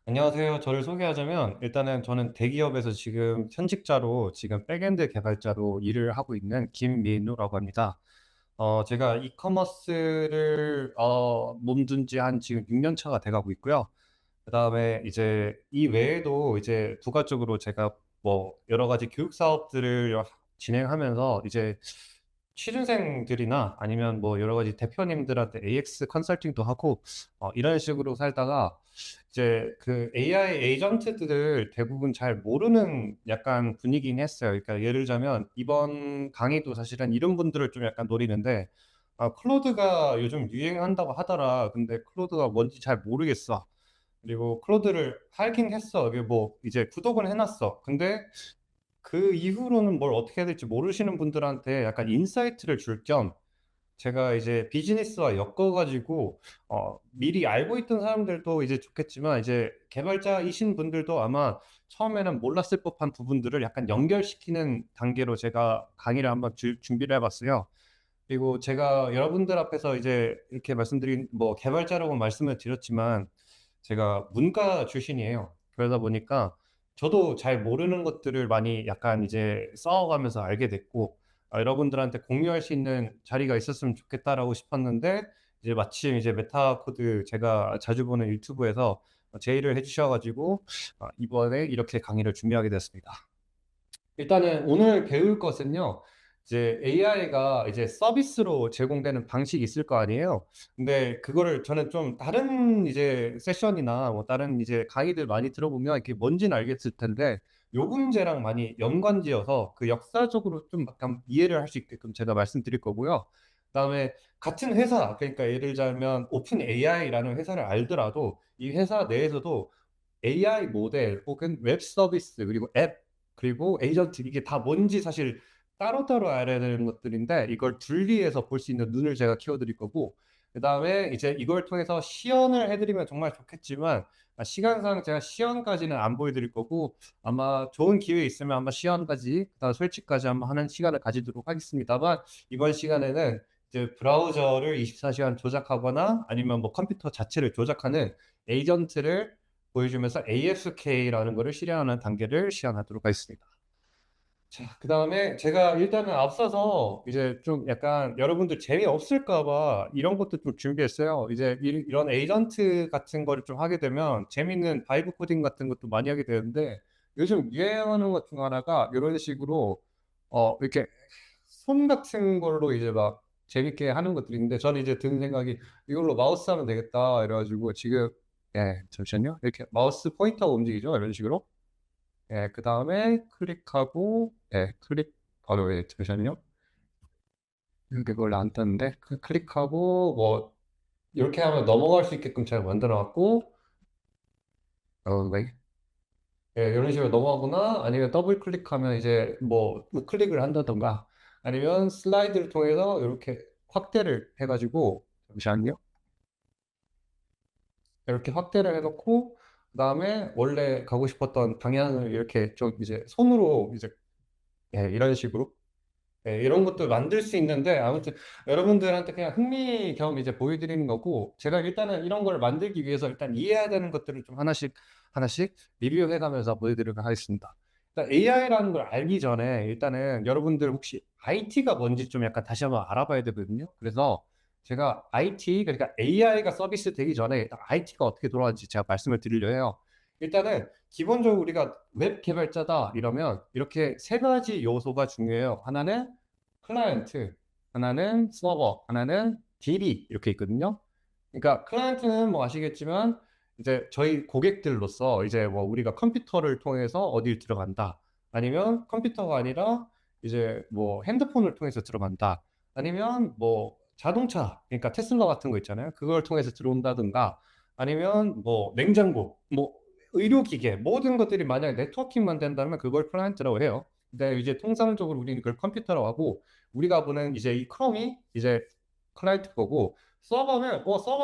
안녕하세요. 저를 소개하자면 일단은 저는 대기업에서 지금 현직자로 지금 백엔드 개발자로 일을 하고 있는 김민우라고 합니다. 제가 이커머스를 몸둔 지 한 지금 6년 차가 돼 가고 있고요. 그다음에 이제 이 외에도 이제 부가적으로 제가 뭐 여러 가지 교육 사업들을 진행하면서 이제 취준생들이나 아니면 뭐 여러 가지 대표님들한테 AX 컨설팅도 하고 이런 식으로 살다가 이제 그 AI 에이전트들을 대부분 잘 모르는 약간 분위기긴 했어요. 그러니까 예를 들자면 이번 강의도 사실은 이런 분들을 좀 약간 노리는데 클로드가 요즘 유행한다고 하더라. 근데 클로드가 뭔지 잘 모르겠어. 그리고 클로드를 하긴 했어. 이게 뭐 이제 구독은 해 놨어. 근데 그 이후로는 뭘 어떻게 해야 될지 모르시는 분들한테 약간 인사이트를 줄 겸 제가 이제 비즈니스와 엮어 가지고 미리 알고 있던 사람들도 이제 좋겠지만 이제 개발자이신 분들도 아마 처음에는 몰랐을 법한 부분들을 약간 연결시키는 단계로 제가 강의를 한번 준비를 해 봤어요. 그리고 제가 여러분들 앞에서 이제 이렇게 말씀드린 뭐 개발자라고 말씀을 드렸지만 제가 문과 출신이에요. 그러다 보니까 저도 잘 모르는 것들을 많이 약간 이제 싸워가면서 알게 됐고 여러분들한테 공유할 수 있는 자리가 있었으면 좋겠다라고 싶었는데 이제 마침 이제 메타 코드 제가 자주 보는 유튜브에서 제의를 해 주셔 가지고 이번에 이렇게 강의를 준비하게 됐습니다. 일단은 오늘 배울 것은요. 이제 AI가 이제 서비스로 제공되는 방식이 있을 거 아니에요. 근데 그거를 저는 좀 다른 이제 세션이나 뭐 다른 이제 강의들 많이 들어보면 이게 뭔지는 알겠을 텐데 요금제랑 많이 연관지어서 그 역사적으로 좀 약간 이해를 할 수 있게끔 제가 말씀드릴 거고요. 그다음에 같은 회사 그러니까 예를 들자면 오픈 AI라는 회사를 알더라도 이 회사 내에서도 AI 모델 혹은 웹 서비스 그리고 앱 그리고 에이전트 이게 다 뭔지 사실 따로따로 알아야 되는 것들인데 이걸 분리해서 볼 수 있는 눈을 제가 키워 드릴 거고 그다음에 이제 이걸 통해서 시연을 해 드리면 정말 좋겠지만 시간상 제가 시연까지는 안 보여 드릴 거고 아마 좋은 기회 있으면 한번 시연까지 그다음 설치까지 한번 하는 시간을 가지도록 하겠습니다만 이번 시간에는 이제 브라우저를 24 시간 조작하거나 아니면 뭐 컴퓨터 자체를 조작하는 에이전트를 보여주면서 ASK라는 거를 실행하는 단계를 시행하도록 하겠습니다. 자, 그다음에 제가 일단은 앞서서 이제 좀 약간 여러분들 재미없을까 봐 이런 것도 좀 준비했어요. 이제 이런 에이전트 같은 거를 좀 하게 되면 재밌는 바이브 코딩 같은 것도 많이 하게 되는데 요즘 유행하는 것 중 하나가 이런 식으로 이렇게 손 같은 걸로 이제 막 재밌게 하는 것들이 있는데 저는 이제 드는 생각이 '이걸로 마우스 하면 되겠다.' 이래 가지고 지금 잠시만요. 이렇게 마우스 포인터가 움직이죠, 이런 식으로. 그다음에 클릭하고 클릭 잠시만요. 이게 원래 안 떴는데 클릭하고 뭐 요렇게 하면 넘어갈 수 있게끔 제가 만들어 놨고 왜 요런 식으로 넘어가거나 아니면 더블 클릭하면 이제 뭐 우클릭을 한다든가 아니면 슬라이드를 통해서 요렇게 확대를 해 가지고 잠시만요. 이렇게 확대를 해 놓고 그다음에 원래 가고 싶었던 방향을 이렇게 좀 이제 손으로 이제 이런 식으로 이런 것도 만들 수 있는데 아무튼 여러분들한테 그냥 흥미 겸 이제 보여 드리는 거고 제가 일단은 이런 걸 만들기 위해서 일단 이해해야 되는 것들을 좀 하나씩, 하나씩 리뷰해 가면서 보여 드리도록 하겠습니다. 일단 AI라는 걸 알기 전에 일단은 여러분들 혹시 IT가 뭔지 좀 약간 다시 한번 알아봐야 되거든요. 그래서 제가 IT 그러니까 AI가 서비스 되기 전에 일단 IT가 어떻게 돌아가는지 제가 말씀을 드리려 해요. 일단은 기본적으로 우리가 '웹 개발자다.' 이러면 이렇게 세 가지 요소가 중요해요. 하나는 클라이언트, 하나는 서버, 하나는 DB 이렇게 있거든요. 그러니까 클라이언트는 뭐 아시겠지만 이제 저희 고객들로서 이제 뭐 우리가 컴퓨터를 통해서 어딜 들어간다. 아니면 컴퓨터가 아니라 이제 뭐 핸드폰을 통해서 들어간다. 아니면 뭐 자동차 그러니까 테슬라 같은 거 있잖아요. 그걸 통해서 들어온다든가 아니면 뭐 냉장고, 뭐 의료기계 모든 것들이 만약에 네트워킹만 된다면 그걸 클라이언트라고 해요. 근데 이제 통상적으로 우리는 그걸 컴퓨터라고 하고 우리가 보는 이제 이 크롬이 이제 클라이언트 거고 서버는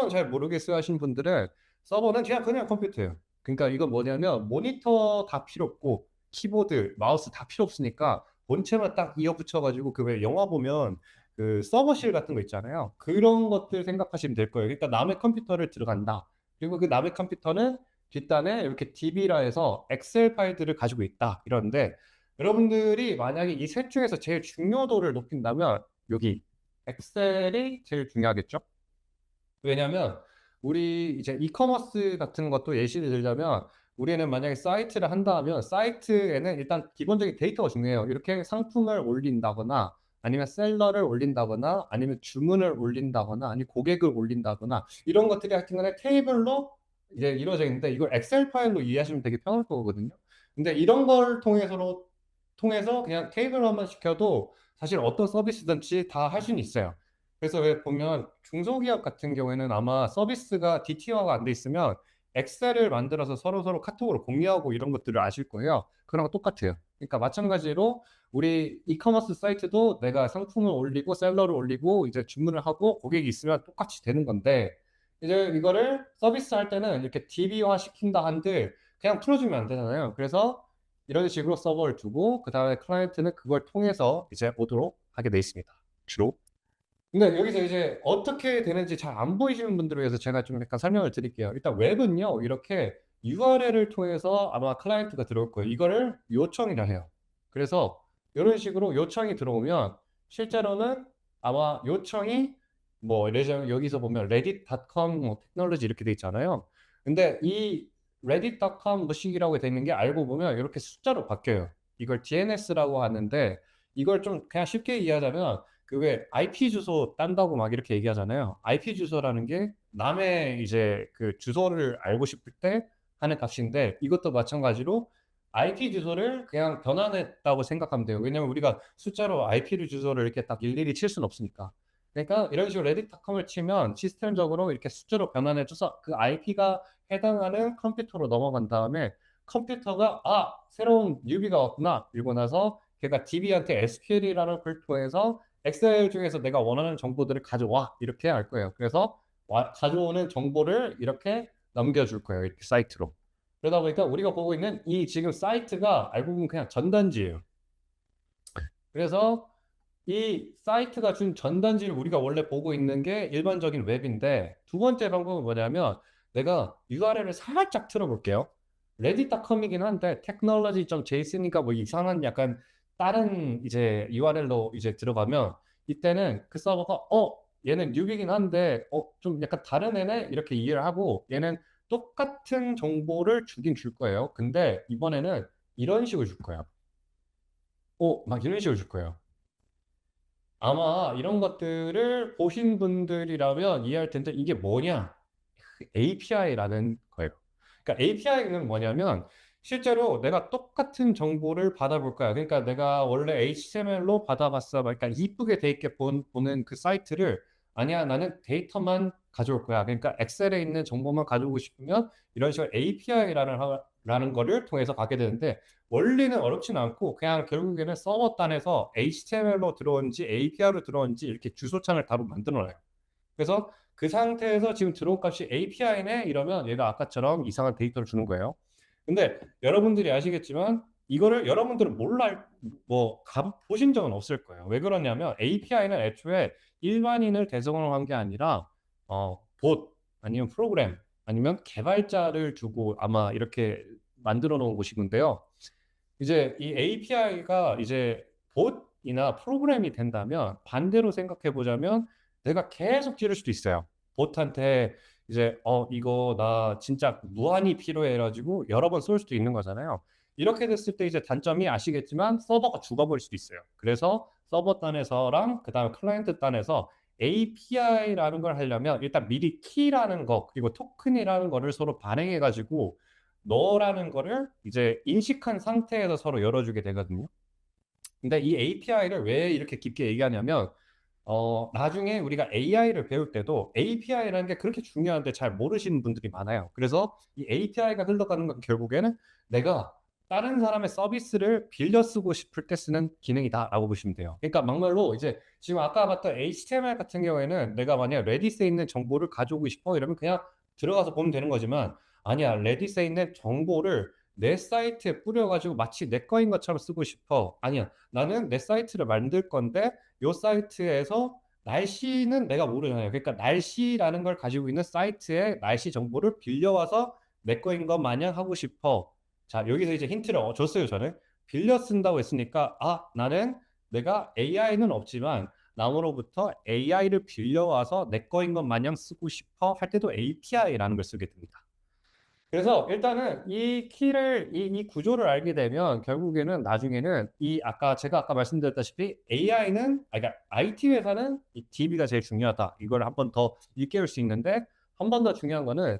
잘 모르겠어요 하시는 분들은 서버는 그냥 컴퓨터예요. 그러니까 이건 뭐냐면 모니터 다 필요 없고 키보드, 마우스 다 필요 없으니까 본체만 딱 이어 붙여 가지고 그 왜 영화 보면 그 서버실 같은 거 있잖아요. 그런 것들 생각하시면 될 거예요. 그러니까 남의 컴퓨터를 들어간다. 그리고 그 남의 컴퓨터는 뒷단에 이렇게 DB라 해서 엑셀 파일들을 가지고 있다 이러는데 여러분들이 만약에 이 셋 중에서 제일 중요도를 높인다면 여기 엑셀이 제일 중요하겠죠? 왜냐면 우리 이제 이커머스 같은 것도 예시를 들자면 우리는 만약에 사이트를 한다 하면 사이트에는 일단 기본적인 데이터가 중요해요. 이렇게 상품을 올린다거나 아니면 셀러를 올린다거나 아니면 주문을 올린다거나 아니면 고객을 올린다거나 이런 것들이 하여튼 간에 테이블로 이제 이루어져 있는데 이걸 엑셀 파일로 이해하시면 되게 편할 거거든요. 근데 이런 걸 통해서 그냥 테이블화만 시켜도 사실 어떤 서비스든지 다 할 수는 있어요. 그래서 왜 보면 중소기업 같은 경우에는 아마 서비스가 DT화가 안 돼 있으면 엑셀을 만들어서 서로서로 카톡으로 공유하고 이런 것들을 아실 거예요. 그런 거 똑같아요. 그러니까 마찬가지로 우리 이커머스 사이트도 내가 상품을 올리고 셀러를 올리고 이제 주문을 하고 고객이 있으면 똑같이 되는 건데 이제 이거를 서비스 할 때는 이렇게 DB화 시킨다 한들 그냥 풀어주면 안 되잖아요. 그래서 이런 식으로 서버를 두고 그 다음에 클라이언트는 그걸 통해서 이제 오도록 하게 돼 있습니다. 주로. 근데 여기서 이제 어떻게 되는지 잘 안 보이시는 분들을 위해서 제가 좀 약간 설명을 드릴게요. 일단 웹은요, 이렇게 URL을 통해서 아마 클라이언트가 들어올 거예요. 이거를 요청이라 해요. 그래서 이런 식으로 요청이 들어오면 실제로는 아마 요청이 뭐 예를 들면 여기서 보면 reddit.com 뭐 테크놀로지 이렇게 돼 있잖아요. 근데 이 reddit.com 뭐식이라고 돼 있는 게 알고 보면 이렇게 숫자로 바뀌어요. 이걸 DNS라고 하는데 이걸 좀 그냥 쉽게 이해하자면 그 왜 IP 주소 딴다고 막 이렇게 얘기하잖아요. IP 주소라는 게 남의 이제 그 주소를 알고 싶을 때 하는 값인데 이것도 마찬가지로 IP 주소를 그냥 변환했다고 생각하면 돼요. 왜냐면 우리가 숫자로 IP 주소를 이렇게 딱 일일이 칠 수는 없으니까. 그러니까 이런 식으로 reddit.com을 치면 시스템적으로 이렇게 숫자로 변환해줘서 그 IP가 해당하는 컴퓨터로 넘어간 다음에 컴퓨터가 새로운 뉴비가 왔구나 이러고 나서 걔가 DB한테 SQL이라는 걸 통해서 엑셀 중에서 내가 원하는 정보들을 가져와 이렇게 할 거예요. 그래서 가져오는 정보를 이렇게 넘겨줄 거예요. 이렇게 사이트로. 그러다 보니까 우리가 보고 있는 이 지금 사이트가 알고 보면 그냥 전단지예요. 그래서 이 사이트가 준 전단지를 우리가 원래 보고 있는 게 일반적인 웹인데 두 번째 방법은 뭐냐면 내가 URL을 살짝 틀어볼게요. reddit.com이긴 한데 technology.json이니까 뭐 이상한 약간 다른 이제 URL로 이제 들어가면 이때는 그 서버가 얘는 뉴비긴 한데 좀 약간 다른 애네 이렇게 이해를 하고 얘는 똑같은 정보를 주긴 줄 거예요. 근데 이번에는 이런 식으로 줄 거예요. 막 이런 식으로 줄 거예요. 아마 이런 것들을 보신 분들이라면 이해할 텐데 이게 뭐냐? API라는 거예요. 그러니까 API는 뭐냐면 실제로 내가 똑같은 정보를 받아볼 거야. 그러니까 내가 원래 HTML로 받아봤어. 그러니까 이쁘게 돼 있게 보는 그 사이트를 아니야, 나는 데이터만 가져올 거야. 그러니까 엑셀에 있는 정보만 가져오고 싶으면 이런 식으로 API라는 거를 통해서 가게 되는데 원리는 어렵진 않고 그냥 결국에는 서버 단에서 HTML로 들어온지 API로 들어온지 이렇게 주소창을 따로 만들어 놔요. 그래서 그 상태에서 지금 들어온 값이 API네 이러면 얘가 아까처럼 이상한 데이터를 주는 거예요. 근데 여러분들이 아시겠지만 이거를 여러분들은 몰라 보신 적은 없을 거예요. 왜 그러냐면 API는 애초에 일반인을 대상으로 한 게 아니라 봇 아니면 프로그램 아니면 개발자를 두고 아마 이렇게 만들어 놓은 곳이군데요. 이제 이 API가 이제 봇이나 프로그램이 된다면 반대로 생각해 보자면 내가 계속 지를 수도 있어요. 봇한테 이제 이거 나 진짜 무한히 필요해 가지고 여러 번 쏠 수도 있는 거잖아요. 이렇게 됐을 때 이제 단점이 아시겠지만 서버가 죽어버릴 수도 있어요. 그래서 서버 단에서랑 그다음에 클라이언트 단에서 API라는 걸 하려면 일단 미리 키라는 거 그리고 토큰이라는 거를 서로 발행해 가지고 너라는 거를 이제 인식한 상태에서 서로 열어주게 되거든요. 근데 이 API를 왜 이렇게 깊게 얘기하냐면 나중에 우리가 AI를 배울 때도 API라는 게 그렇게 중요한데 잘 모르시는 분들이 많아요. 그래서 이 API가 흘러가는 건 결국에는 내가 다른 사람의 서비스를 빌려 쓰고 싶을 때 쓰는 기능이다라고 보시면 돼요. 그러니까 막말로 이제 지금 아까 봤던 HTML 같은 경우에는 내가 만약 레딧에 있는 정보를 가져오고 싶어 이러면 그냥 들어가서 보면 되는 거지만 아니야, 레딧에 있는 정보를 내 사이트에 뿌려가지고 마치 내 거인 것처럼 쓰고 싶어. 아니야, 나는 내 사이트를 만들 건데 요 사이트에서 날씨는 내가 모르잖아요. 그러니까 날씨라는 걸 가지고 있는 사이트의 날씨 정보를 빌려와서 내 거인 것 마냥 하고 싶어. 자, 여기서 이제 힌트를 줬어요, 저는. 빌려 쓴다고 했으니까, 아, 나는 내가 AI는 없지만, 남으로부터 AI를 빌려와서 내 거인 것 마냥 쓰고 싶어 할 때도 API라는 걸 쓰게 됩니다. 그래서 일단은 이 키를 이 구조를 알게 되면 결국에는 나중에는 이 제가 아까 말씀드렸다시피 AI는 그러니까 IT 회사는 이 DB가 제일 중요하다. 이걸 한 번 더 일깨울 수 있는데 한 번 더 중요한 거는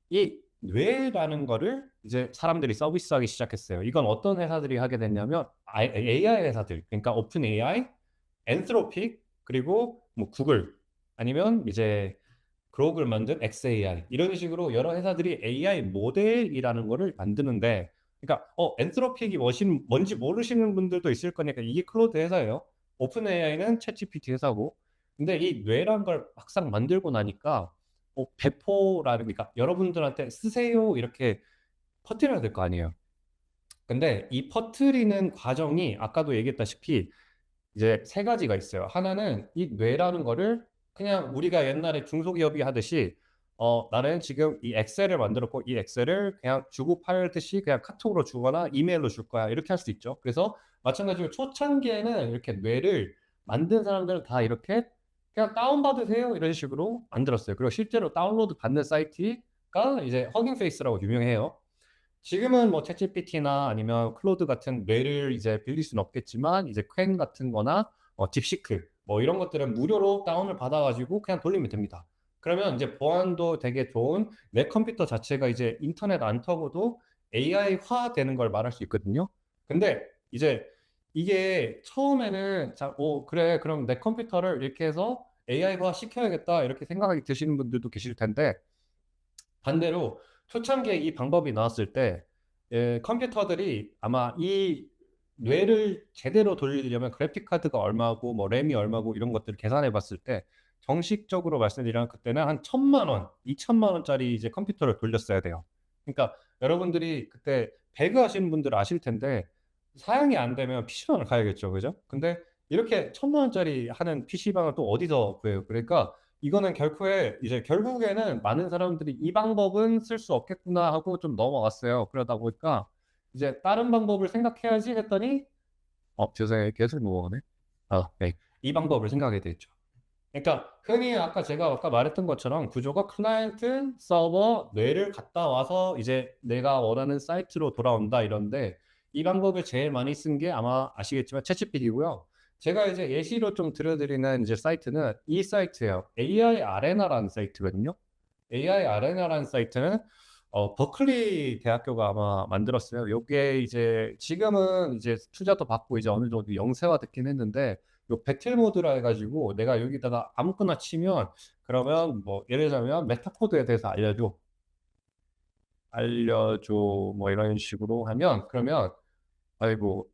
이 뇌라는 거를 이제 사람들이 서비스하기 시작했어요. 이건 어떤 회사들이 하게 됐냐면 AI 회사들, 그러니까 오픈 AI, 엔트로픽, 그리고 뭐 구글 아니면 이제 그록을 만든 XAI 이런 식으로 여러 회사들이 AI 모델이라는 거를 만드는데 그러니까 엔트로픽이 뭔지 모르시는 분들도 있을 거니까 이게 클로드 회사예요. 오픈 AI는 챗GPT 회사고 근데 이 뇌란 걸 막상 만들고 나니까 배포라는 그러니까 여러분들한테 쓰세요 이렇게 퍼뜨려야 될 거 아니에요. 근데 이 퍼뜨리는 과정이 아까도 얘기했다시피 이제 세 가지가 있어요. 하나는 이 뇌라는 거를 그냥 우리가 옛날에 중소기업이 하듯이 나는 지금 이 엑셀을 만들었고 이 엑셀을 그냥 주고 팔듯이 그냥 카톡으로 주거나 이메일로 줄 거야. 이렇게 할 수 있죠. 그래서 마찬가지로 초창기에는 이렇게 뇌를 만든 사람들은 다 이렇게 그냥 다운받으세요. 이런 식으로 만들었어요. 그리고 실제로 다운로드 받는 사이트가 이제 허깅 페이스라고 유명해요. 지금은 뭐 챗GPT나 아니면 클로드 같은 뇌를 이제 빌릴 수는 없겠지만 이제 퀸 같은 거나 딥시크 뭐 이런 것들은 무료로 다운을 받아가지고 그냥 돌리면 됩니다. 그러면 이제 보안도 되게 좋은 내 컴퓨터 자체가 이제 인터넷 안 터고도 AI화 되는 걸 말할 수 있거든요. 근데 이제 이게 처음에는 자, 그래 그럼 내 컴퓨터를 이렇게 해서 AI화 시켜야겠다 이렇게 생각이 드시는 분들도 계실 텐데 반대로 초창기에 이 방법이 나왔을 때 컴퓨터들이 아마 이 뇌를 제대로 돌리려면 그래픽 카드가 얼마고 뭐 램이 얼마고 이런 것들을 계산해 봤을 때 정식적으로 말씀드리면 그때는 한 1,000만 원, 2천만 원짜리 이제 컴퓨터를 돌렸어야 돼요. 그러니까 여러분들이 그때 배그 하시는 분들 아실 텐데 사양이 안 되면 PC방을 가야겠죠. 그죠? 근데 이렇게 1,000만 원짜리 하는 PC방을 또 어디서 구해요? 그러니까 이거는 이제 결국에는 많은 사람들이 이 방법은 쓸 수 없겠구나 하고 좀 넘어갔어요. 그러다 보니까 이제 다른 방법을 생각해야지 했더니 죄송해요. 계속 넘어가네. 네. 이 방법을 생각하게 됐죠. 그러니까 흔히 제가 아까 말했던 것처럼 구조가 클라이언트, 서버, 뇌를 갔다 와서 이제 내가 원하는 사이트로 돌아온다 이런데 이 방법을 제일 많이 쓴 게 아마 아시겠지만 챗GPT고요. 제가 이제 예시로 좀 들려드리는 이제 사이트는 이 사이트예요. AI 아레나라는 사이트거든요. AI 아레나라는 사이트는 버클리 대학교가 아마 만들었어요. 요게 이제 지금은 이제 투자도 받고 이제 어느 정도 영세화 됐긴 했는데 요 배틀 모드라 해가지고 내가 여기다가 아무거나 치면 그러면 뭐 예를 들자면 메타코드에 대해서 알려줘 뭐 이런 식으로 하면 그러면 아이고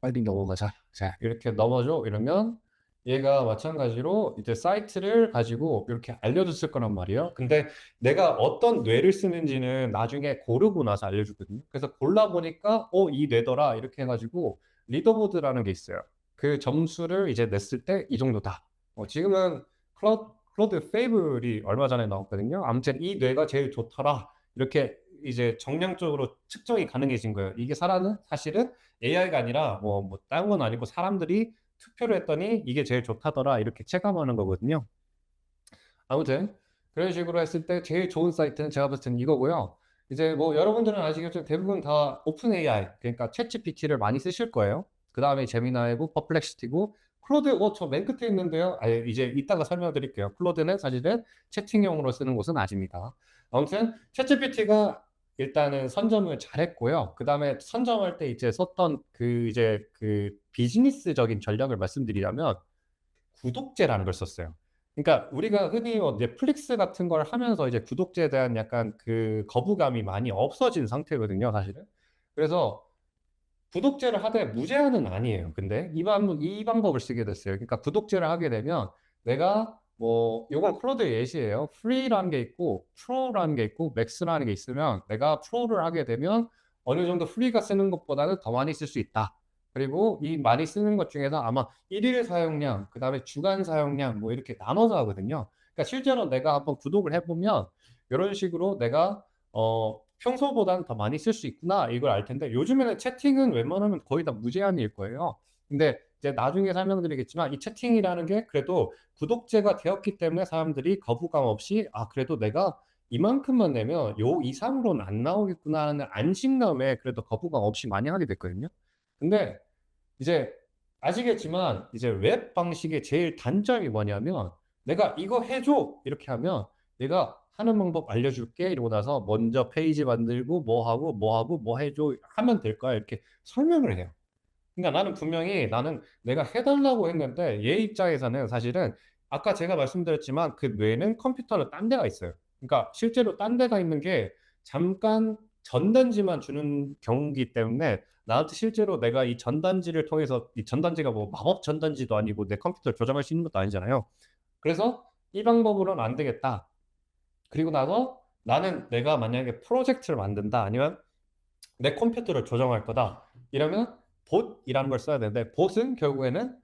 빨리 넘어가자. 자, 이렇게 넘어줘. 이러면 얘가 마찬가지로 이제 사이트를 가지고 이렇게 알려줬을 거란 말이에요. 근데 내가 어떤 뇌를 쓰는지는 나중에 고르고 나서 알려주거든요. 그래서 골라보니까, 이 뇌더라. 이렇게 해가지고 리더보드라는 게 있어요. 그 점수를 이제 냈을 때 이 정도다. 지금은 클로드 페이블이 얼마 전에 나왔거든요. 아무튼 이 뇌가 제일 좋더라. 이렇게 이제 정량적으로 측정이 가능해진 거예요. 이게 사실은 AI가 아니라 뭐 다른 건 아니고 사람들이 투표를 했더니 이게 제일 좋다더라 이렇게 체감하는 거거든요. 아무튼 그런 식으로 했을 때 제일 좋은 사이트는 제가 봤을 때는 이거고요. 이제 뭐 여러분들은 아시겠지만 대부분 다 오픈 AI 그러니까 챗 GPT를 많이 쓰실 거예요. 그 다음에 제미나이고 퍼플렉시티고 클로드 저 맨 끝에 있는데요. 이제 이따가 설명드릴게요. 클로드는 사실은 채팅용으로 쓰는 곳은 아닙니다. 아무튼 챗 GPT가 일단은 선점을 잘했고요. 그 다음에 선점할 때 이제 썼던 그 비즈니스적인 전략을 말씀드리자면 구독제라는 걸 썼어요. 그러니까 우리가 흔히 뭐 넷플릭스 같은 걸 하면서 이제 구독제에 대한 약간 그 거부감이 많이 없어진 상태거든요, 사실은. 그래서 구독제를 하되 무제한은 아니에요. 근데 이 방법을 쓰게 됐어요. 그러니까 구독제를 하게 되면 내가 뭐 요건 클로드의 예시예요. 프리라는 게 있고 프로라는 게 있고 맥스라는 게 있으면 내가 프로를 하게 되면 어느 정도 프리가 쓰는 것보다는 더 많이 쓸 수 있다. 그리고 이 많이 쓰는 것 중에서 아마 일일 사용량, 그다음에 주간 사용량 뭐 이렇게 나눠서 하거든요. 그러니까 실제로 내가 한번 구독을 해보면 이런 식으로 내가 평소보다는 더 많이 쓸 수 있구나 이걸 알 텐데 요즘에는 채팅은 웬만하면 거의 다 무제한일 거예요. 근데 이제 나중에 설명드리겠지만 이 채팅이라는 게 그래도 구독제가 되었기 때문에 사람들이 거부감 없이 '아 그래도 내가 이만큼만 내면 요 이상으로는 안 나오겠구나.' 하는 안심감에 그래도 거부감 없이 많이 하게 됐거든요. 근데 이제 아시겠지만 이제 웹 방식의 제일 단점이 뭐냐면 "내가 이거 해 줘." 이렇게 하면 "내가 하는 방법 알려줄게." 이러고 나서 먼저 페이지 만들고 뭐 하고, 뭐 하고, "뭐 해 줘." 하면 될 거야. 이렇게 설명을 해요. 그러니까 나는 분명히 나는 내가 해 달라고 했는데 얘 입장에서는 사실은 아까 제가 말씀드렸지만 그 뇌는 컴퓨터는 딴 데가 있어요. 그러니까 실제로 딴 데가 있는 게 잠깐 전단지만 주는 경우이기 때문에 나한테 실제로 내가 이 전단지를 통해서 이 전단지가 뭐 마법 전단지도 아니고 내 컴퓨터를 조정할 수 있는 것도 아니잖아요. 그래서 '이 방법으로는 안 되겠다.' 그리고 나서 나는 내가 만약에 프로젝트를 만든다 아니면 내 컴퓨터를 조정할 거다. 이러면 bot이라는 걸 써야 되는데 bot은 결국에는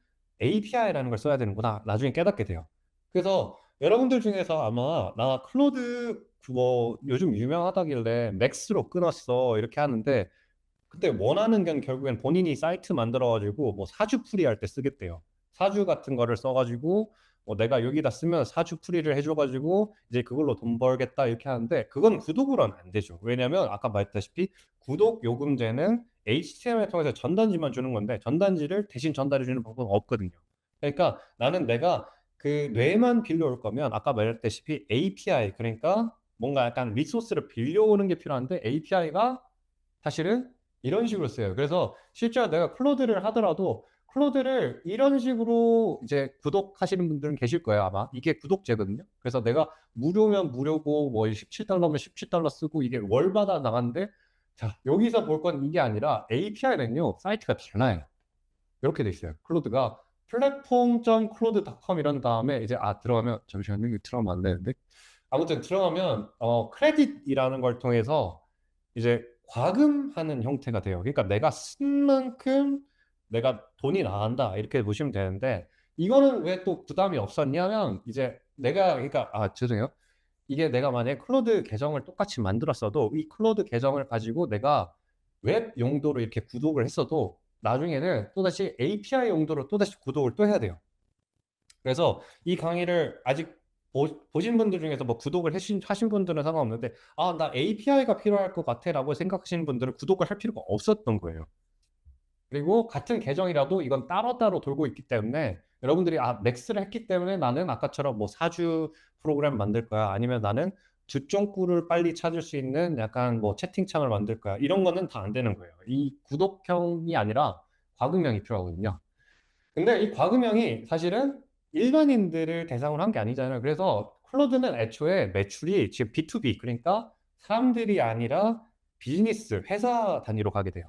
API라는 걸 써야 되는구나. 나중에 깨닫게 돼요. 그래서 여러분들 중에서 아마 "나 클로드 그거 요즘 유명하다길래 맥스로 끊었어." 이렇게 하는데 그때 원하는 건 결국엔 본인이 사이트 만들어 가지고 뭐 사주 풀이할 때 쓰겠대요. 사주 같은 거를 써 가지고 "내가 여기다 쓰면 사주 풀이를 해줘 가지고 이제 그걸로 돈 벌겠다." 이렇게 하는데 그건 구독으로는 안 되죠. 왜냐면 아까 말했다시피 구독 요금제는 HTML을 통해서 전단지만 주는 건데 전단지를 대신 전달해 주는 방법은 없거든요. 그러니까 나는 내가 그 뇌만 빌려올 거면 아까 말했다시피 API 그러니까 뭔가 약간 리소스를 빌려오는 게 필요한데 API가 사실은 이런 식으로 써요. 그래서 실제로 내가 클로드를 하더라도 클로드를 이런 식으로 이제 구독하시는 분들은 계실 거예요, 아마. 이게 구독제거든요. 그래서 내가 무료면 무료고 뭐 $17면 $17 쓰고 이게 월마다 나가는데 자, 여기서 볼 건 이게 아니라 API는요, 사이트가 달라요. 이렇게 돼 있어요. 클로드가 platform.claude.com 이런 다음에 이제 들어가면 잠시만요. 이거 들어가면 안 되는데. 아무튼 들어가면 크레딧이라는 걸 통해서 이제 과금하는 형태가 돼요. 그러니까 '내가 쓴 만큼 내가 돈이 나간다.' 이렇게 보시면 되는데 이거는 왜 또 부담이 없었냐면 이제 내가 그러니까 죄송해요. 이게 내가 만약에 클로드 계정을 똑같이 만들었어도 이 클로드 계정을 가지고 내가 웹 용도로 이렇게 구독을 했어도 나중에는 또다시 API 용도로 또다시 구독을 또 해야 돼요. 그래서 이 강의를 아직 보신 분들 중에서 뭐 구독을 하신 분들은 상관없는데 '아 나 API가 필요할 것 같아.'라고 생각하시는 분들은 구독을 할 필요가 없었던 거예요. 그리고 같은 계정이라도 이건 따로따로 돌고 있기 때문에 여러분들이 맥스를 했기 때문에 나는 아까처럼 뭐 사주 프로그램 만들 거야. 아니면 나는 주종구를 빨리 찾을 수 있는 약간 뭐 채팅창을 만들 거야. 이런 거는 다 안 되는 거예요. 이 구독형이 아니라 과금형이 필요하거든요. 근데 이 과금형이 사실은 일반인들을 대상으로 한 게 아니잖아요. 그래서 클로드는 애초에 매출이 지금 B2B 그러니까 사람들이 아니라 비즈니스, 회사 단위로 가게 돼요.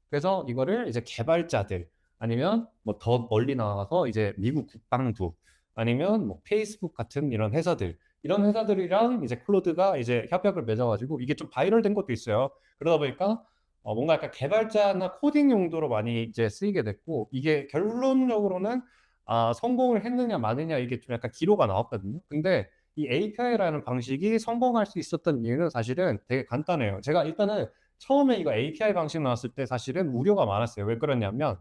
그래서 이거를 이제 개발자들 아니면 뭐 더 멀리 나가서 이제 미국 국방부 아니면 뭐 페이스북 같은 이런 회사들, 이런 회사들이랑 이제 클로드가 이제 협약을 맺어 가지고 이게 좀 바이럴된 것도 있어요. 그러다 보니까 뭔가 약간 개발자나 코딩 용도로 많이 이제 쓰이게 됐고 이게 결론적으로는 성공을 했느냐 마느냐 이게 좀 약간 기로가 나왔거든요. 근데 이 API라는 방식이 성공할 수 있었던 이유는 사실은 되게 간단해요. 제가 일단은 처음에 이거 API 방식 나왔을 때 사실은 우려가 많았어요. 왜 그러냐면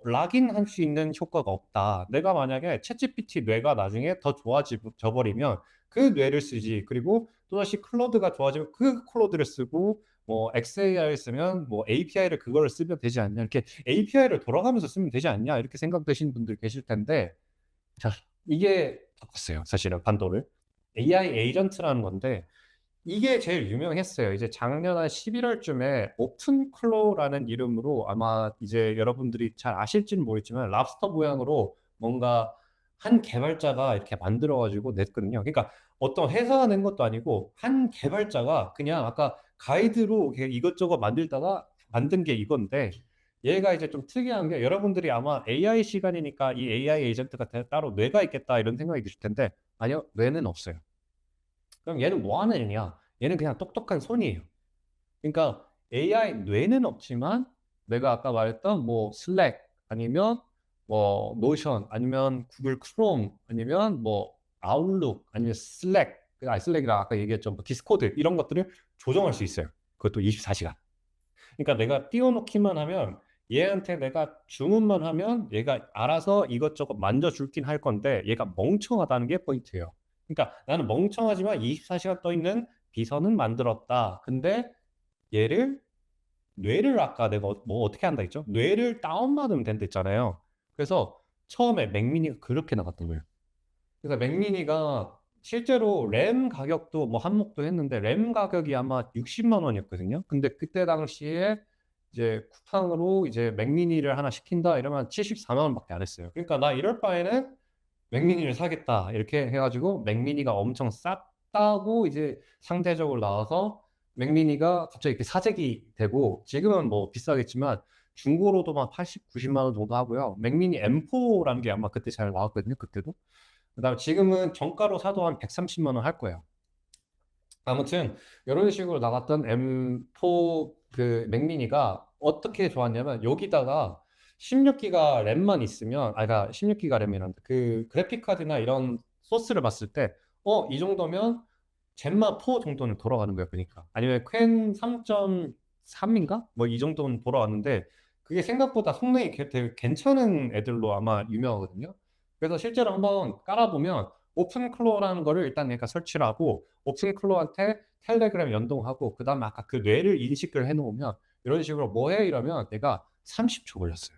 락인할 수 있는 효과가 없다. 내가 만약에 챗GPT 뇌가 나중에 더 좋아져 버리면 그 뇌를 쓰지. 그리고 또다시 클로드가 좋아지면 그 클로드를 쓰고 뭐 XAI 쓰면 뭐 API를 그거를 쓰면 되지 않냐. 이렇게 'API를 돌아가면서 쓰면 되지 않냐.' 이렇게 생각되시는 분들 계실 텐데 자 이게 바꿨어요 사실은 판도를. AI 에이전트라는 건데 이게 제일 유명했어요. 이제 작년 한 11월쯤에 오픈클로라는 이름으로 아마 이제 여러분들이 잘 아실지는 모르겠지만 랍스터 모양으로 뭔가 한 개발자가 이렇게 만들어 가지고 냈거든요. 그러니까 어떤 회사가 낸 것도 아니고 한 개발자가 그냥 아까 가이드로 이렇게 이것저것 만들다가 만든 게 이건데 얘가 이제 좀 특이한 게 여러분들이 아마 'AI 시간이니까 이 AI 에이전트가 따로 뇌가 있겠다.' 이런 생각이 드실 텐데 아니요. 뇌는 없어요. 그럼 얘는 뭐 하는 애냐? 얘는 그냥 똑똑한 손이에요. 그러니까 AI 뇌는 없지만 내가 아까 말했던 뭐 슬랙 아니면 뭐 노션 아니면 구글 크롬 아니면 뭐 아웃룩 아니면 슬랙 슬랙이라 아까 얘기했죠. 뭐 디스코드 이런 것들을 조정할 수 있어요. 그것도 24시간. 그러니까 내가 띄워놓기만 하면 얘한테 내가 주문만 하면 얘가 알아서 이것저것 만져줄긴 할 건데 얘가 멍청하다는 게 포인트예요. 그러니까 나는 멍청하지만 24시간 떠 있는 비서는 만들었다. 근데 얘를 뇌를 아까 내가 뭐 어떻게 한다 했죠? 뇌를 다운받으면 된다 했잖아요. 그래서 처음에 맥미니가 그렇게 나갔던 거예요. 그래서 맥미니가 실제로 램 가격도 뭐 한몫도 했는데 램 가격이 아마 60만 원이었거든요. 근데 그때 당시에 이제 쿠팡으로 이제 맥미니를 하나 시킨다 이러면 74만 원밖에 안 했어요. 그러니까 나 이럴 바에는 맥미니를 사겠다 이렇게 해가지고 맥미니가 엄청 쌌다고 이제 상대적으로 나와서 맥미니가 갑자기 이렇게 사재기 되고 지금은 뭐 비싸겠지만 중고로도 막 80, 90만 원 정도 하고요. 맥미니 M4라는 게 아마 그때 잘 나왔거든요. 그때도. 그다음에 지금은 정가로 사도 한 130만 원 할 거예요. 아무튼 이런 식으로 나갔던 M4 그 맥미니가 어떻게 좋았냐면 여기다가 16기가 램만 있으면 그러니까 16기가 램이란다. 그 그래픽 카드나 이런 소스를 봤을 때 이 정도면 젠마 4 정도는 돌아가는 거예요. 그러니까 아니면 퀸 3.3인가? 뭐 이 정도는 돌아왔는데 그게 생각보다 성능이 되게 괜찮은 애들로 아마 유명하거든요. 그래서 실제로 한번 깔아보면 오픈클로어라는 거를 일단 얘가 설치를 하고 오픈클로어한테 텔레그램 연동하고 그 다음에 아까 그 뇌를 인식을 해놓으면 이런 식으로 뭐 해? 이러면 내가 30초 걸렸어요.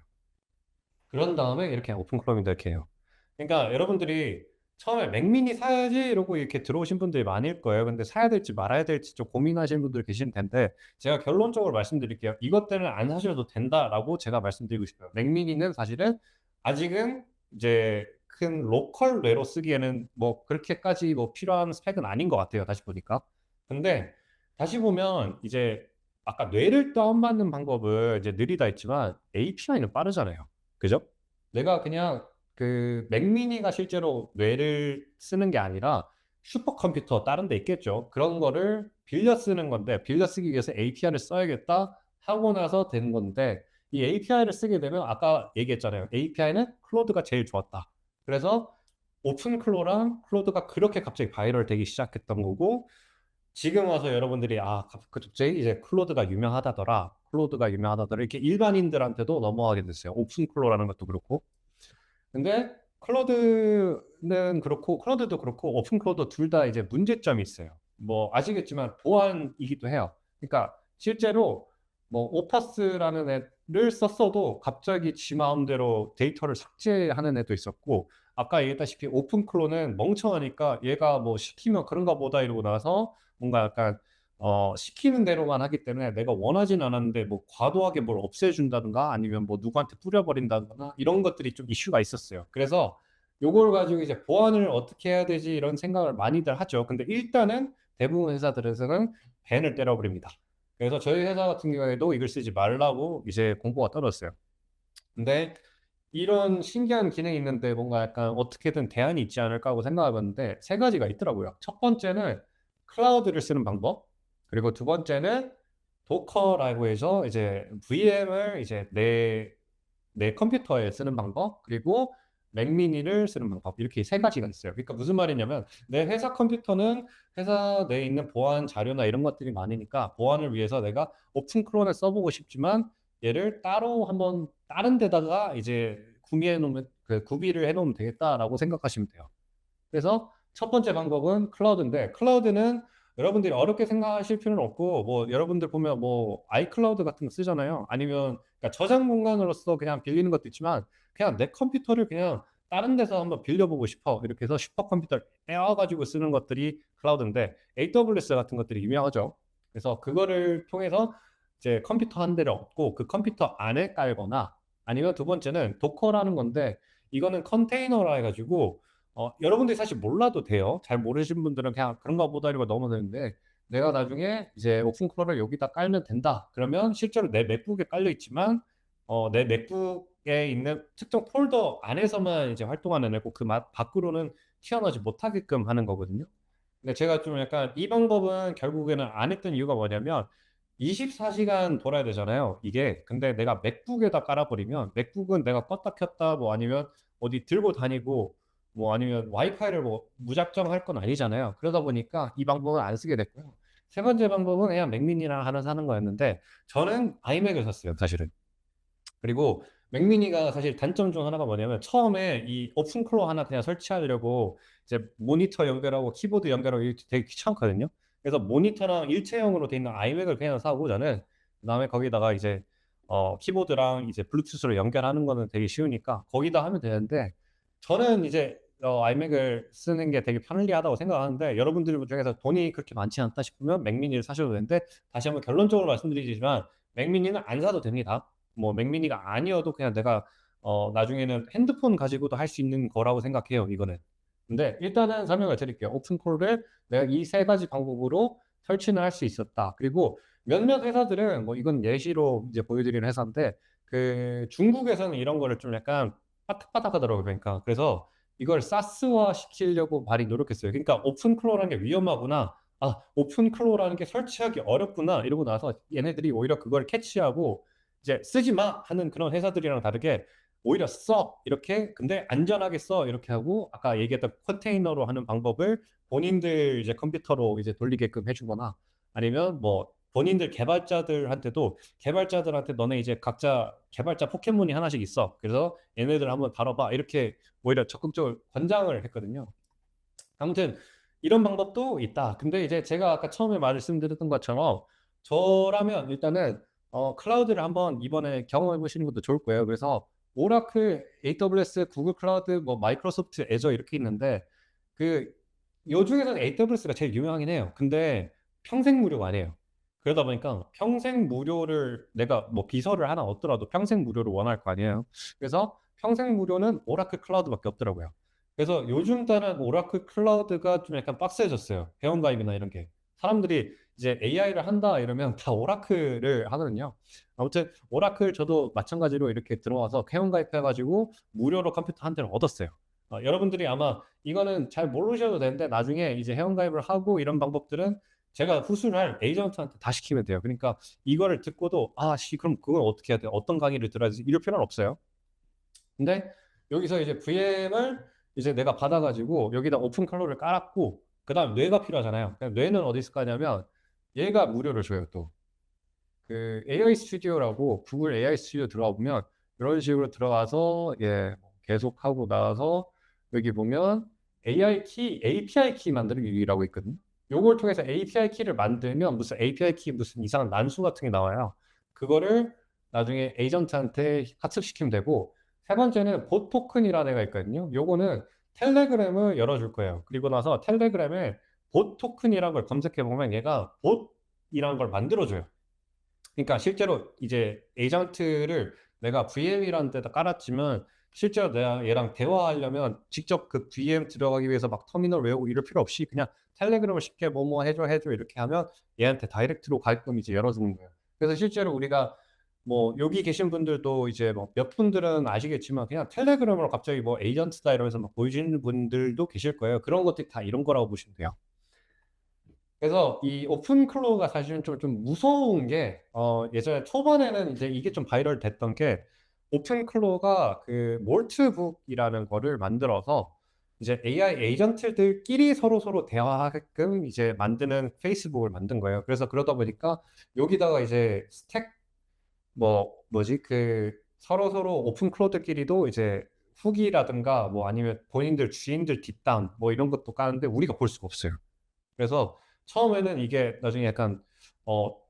그런 다음에 이렇게 오픈클로어입니다. 이렇게 해요. 그러니까 여러분들이 처음에 맥미니 사야지 이러고 이렇게 들어오신 분들이 많을 거예요. 근데 사야 될지 말아야 될지 좀 고민하시는 분들 계실 텐데 제가 결론적으로 말씀드릴게요. 이것 때문에 안 사셔도 된다라고 제가 말씀드리고 싶어요. 맥미니는 사실은 아직은 이제 큰 로컬 뇌로 쓰기에는 뭐 그렇게까지 뭐 필요한 스펙은 아닌 것 같아요. 다시 보니까. 근데 다시 보면 이제 아까 뇌를 다운받는 방법은 이제 느리다 했지만 API는 빠르잖아요. 그죠? 내가 그냥 그 맥미니가 실제로 뇌를 쓰는 게 아니라 슈퍼컴퓨터 다른 데 있겠죠. 그런 거를 빌려 쓰는 건데 빌려 쓰기 위해서 API를 써야겠다 하고 나서 된 건데 이 API를 쓰게 되면 아까 얘기했잖아요. API는 클로드가 제일 좋았다. 그래서 오픈클로랑 클로드가 그렇게 갑자기 바이럴 되기 시작했던 거고 지금 와서 여러분들이 갑자기 이제 클로드가 유명하다더라. 클로드가 유명하다더라. 이렇게 일반인들한테도 넘어가게 됐어요. 오픈클로라는 것도 그렇고. 근데 클로드는 그렇고 클로드도 그렇고 오픈클로드 둘 다 이제 문제점이 있어요. 뭐 아시겠지만 보안이기도 해요. 그러니까 실제로 뭐 오퍼스라는 애를 썼어도 갑자기 지 마음대로 데이터를 삭제하는 애도 있었고 아까 얘기했다시피 오픈클로는 멍청하니까 얘가 뭐 시키면 그런가 보다 이러고 나서 뭔가 약간 시키는 대로만 하기 때문에 내가 원하진 않았는데 뭐 과도하게 뭘 없애준다든가 아니면 뭐 누구한테 뿌려버린다거나 이런 것들이 좀 이슈가 있었어요. 그래서 요걸 가지고 이제 보완을 어떻게 해야 되지 이런 생각을 많이들 하죠. 근데 일단은 대부분 회사들에서는 밴을 때려버립니다. 그래서 저희 회사 같은 경우에도 이걸 쓰지 말라고 이제 공고가 떨어졌어요. 근데 이런 신기한 기능이 있는데 뭔가 약간 어떻게든 대안이 있지 않을까 하고 생각해봤는데 세 가지가 있더라고요. 첫 번째는 클라우드를 쓰는 방법. 그리고 두 번째는 도커라고 해서 이제 VM을 이제 내 컴퓨터에 쓰는 방법. 그리고 맥미니를 쓰는 방법. 이렇게 세 가지가 있어요. 그러니까 무슨 말이냐면 내 회사 컴퓨터는 회사 내에 있는 보안 자료나 이런 것들이 많으니까 보안을 위해서 내가 오픈크론을 써보고 싶지만 얘를 따로 한번 다른 데다가 이제 구비해 놓으면 구비를 해 놓으면 되겠다라고 생각하시면 돼요. 그래서 첫 번째 방법은 클라우드인데 클라우드는 여러분들이 어렵게 생각하실 필요는 없고 뭐 여러분들 보면 뭐 아이클라우드 같은 거 쓰잖아요. 아니면 그러니까 저장 공간으로서 그냥 빌리는 것도 있지만 그냥 내 컴퓨터를 그냥 다른 데서 한번 빌려보고 싶어 이렇게 해서 슈퍼컴퓨터를 떼어가지고 쓰는 것들이 클라우드인데 AWS 같은 것들이 유명하죠. 그래서 그거를 통해서 이제 컴퓨터 한 대를 얻고 그 컴퓨터 안에 깔거나 아니면 두 번째는 도커라는 건데 이거는 컨테이너라 해가지고 여러분들이 사실 몰라도 돼요. 잘 모르신 분들은 그냥 그런가 보다 이러고 넘어가는데 내가 나중에 이제 오픈클로를 여기다 깔면 된다. 그러면 실제로 내 맥북에 깔려 있지만 내 맥북에 있는 특정 폴더 안에서만 이제 활동하는 애고 그 밖으로는 튀어나오지 못하게끔 하는 거거든요. 근데 제가 좀 약간 이 방법은 결국에는 안 했던 이유가 뭐냐면 24시간 돌아야 되잖아요. 이게 근데 내가 맥북에다 깔아버리면 맥북은 내가 껐다 켰다 뭐 아니면 어디 들고 다니고 뭐 아니면 와이파이를 뭐 무작정 할 건 아니잖아요. 그러다 보니까 이 방법은 안 쓰게 됐고요. 세 번째 방법은 그냥 맥미니랑 하나 사는 거였는데 저는 아이맥을 샀어요, 사실은. 그리고 맥미니가 사실 단점 중 하나가 뭐냐면 처음에 이 오픈클로 하나 그냥 설치하려고 이제 모니터 연결하고 키보드 연결하고 이게 되게 귀찮거든요. 그래서 모니터랑 일체형으로 돼 있는 아이맥을 그냥 사고 저는 그다음에 거기다가 이제 키보드랑 이제 블루투스로 연결하는 거는 되게 쉬우니까 거기다 하면 되는데 저는 이제 아이맥을 쓰는 게 되게 편리하다고 생각하는데 여러분들 중에서 돈이 그렇게 많지 않다 싶으면 맥미니를 사셔도 되는데 다시 한번 결론적으로 말씀드리지만 맥미니는 안 사도 됩니다. 뭐 맥미니가 아니어도 그냥 내가 나중에는 핸드폰 가지고도 할 수 있는 거라고 생각해요, 이거는. 근데 일단은 설명을 드릴게요. 오픈콜을 내가 이 세 가지 방법으로 설치는 할 수 있었다. 그리고 몇몇 회사들은 뭐 이건 예시로 이제 보여드리는 회사인데 그 중국에서는 이런 거를 좀 약간 빠삭빠삭하더라고요. 그러니까 그래서 이걸 사스화 시키려고 많이 노력했어요. 그러니까 오픈클로라는 게 위험하구나. 아, 오픈클로라는 게 설치하기 어렵구나. 이러고 나서 얘네들이 오히려 그걸 캐치하고 이제 쓰지 마 하는 그런 회사들이랑 다르게 오히려 써 이렇게 근데 안전하게 써 이렇게 하고 아까 얘기했던 컨테이너로 하는 방법을 본인들 이제 컴퓨터로 이제 돌리게끔 해주거나 아니면 뭐 본인들 개발자들한테도 개발자들한테 너네 이제 각자 개발자 포켓몬이 하나씩 있어 그래서 얘네들 한번 다뤄봐 이렇게 오히려 적극적으로 권장을 했거든요. 아무튼 이런 방법도 있다. 근데 이제 제가 아까 처음에 말씀드렸던 것처럼 저라면 일단은 클라우드를 한번 이번에 경험해 보시는 것도 좋을 거예요. 그래서 오라클, AWS, 구글 클라우드, 뭐 마이크로소프트 애저 이렇게 있는데 그 요 중에서는 AWS가 제일 유명하긴 해요. 근데 평생 무료가 아니에요. 그러다 보니까 평생 무료를 내가 뭐 비서를 하나 얻더라도 평생 무료를 원할 거 아니에요. 그래서 평생 무료는 오라클 클라우드밖에 없더라고요. 그래서 요즘 따른 오라클 클라우드가 좀 약간 빡세졌어요. 회원가입이나 이런 게. 사람들이 이제 AI를 한다 이러면 다 오라클을 하거든요. 아무튼 오라클 저도 마찬가지로 이렇게 들어와서 회원가입해가지고 무료로 컴퓨터 한 대를 얻었어요. 여러분들이 아마 이거는 잘 모르셔도 되는데 나중에 이제 회원가입을 하고 이런 방법들은 제가 후순할 에이전트한테 다 시키면 돼요. 그러니까 이거를 듣고도 그럼 그걸 어떻게 해야 돼? 어떤 강의를 들어야 되지? 이럴 필요는 없어요. 근데 여기서 이제 VM을 이제 내가 받아가지고 여기다 오픈 컬러를 깔았고 그다음 뇌가 필요하잖아요. 그럼 뇌는 어디 있을 거냐면 얘가 무료를 줘요 또. 그 AI 스튜디오라고 구글 AI 스튜디오 들어가 보면 이런 식으로 들어가서 계속 하고 나서 여기 보면 AI 키, API 키 만들기라고 있거든요. 요걸 통해서 API 키를 만들면 무슨 API 키 무슨 이상한 난수 같은 게 나와요. 그거를 나중에 에이전트한테 학습시키면 되고 세 번째는 봇 토큰이라는 애가 있거든요. 요거는 텔레그램을 열어줄 거예요. 그리고 나서 텔레그램에 봇 토큰이라는 걸 검색해 보면 얘가 봇이라는 걸 만들어줘요. 그러니까 실제로 이제 에이전트를 내가 VM이라는 데다 깔았지만 실제로 내가 얘랑 대화하려면 직접 그 VM 들어가기 위해서 막 터미널 외우고 이럴 필요 없이 그냥 텔레그램을 쉽게 뭐뭐 해줘 이렇게 하면 얘한테 다이렉트로 가입금 이제 열어주는 거예요. 그래서 실제로 우리가 뭐 여기 계신 분들도 이제 뭐 몇 분들은 아시겠지만 그냥 텔레그램으로 갑자기 뭐 에이전트다 이러면서 막 보여주는 분들도 계실 거예요. 그런 것들이 다 이런 거라고 보시면 돼요. 그래서 이 오픈 클로우가 사실은 좀 무서운 게, 예전에 초반에는 이제 이게 좀 바이럴 됐던 게, 오픈 클로우가 그 몰트북이라는 거를 만들어서 이제 AI 에이전트들끼리 서로 대화하게끔 이제 만드는 페이스북을 만든 거예요. 그래서 그러다 보니까 여기다가 이제 스택, 뭐지, 그 서로 오픈 클로우들끼리도 이제 후기라든가 뭐 아니면 본인들 주인들 뒷담 뭐 이런 것도 까는데 우리가 볼 수가 없어요. 그래서 처음에는 이게 나중에 약간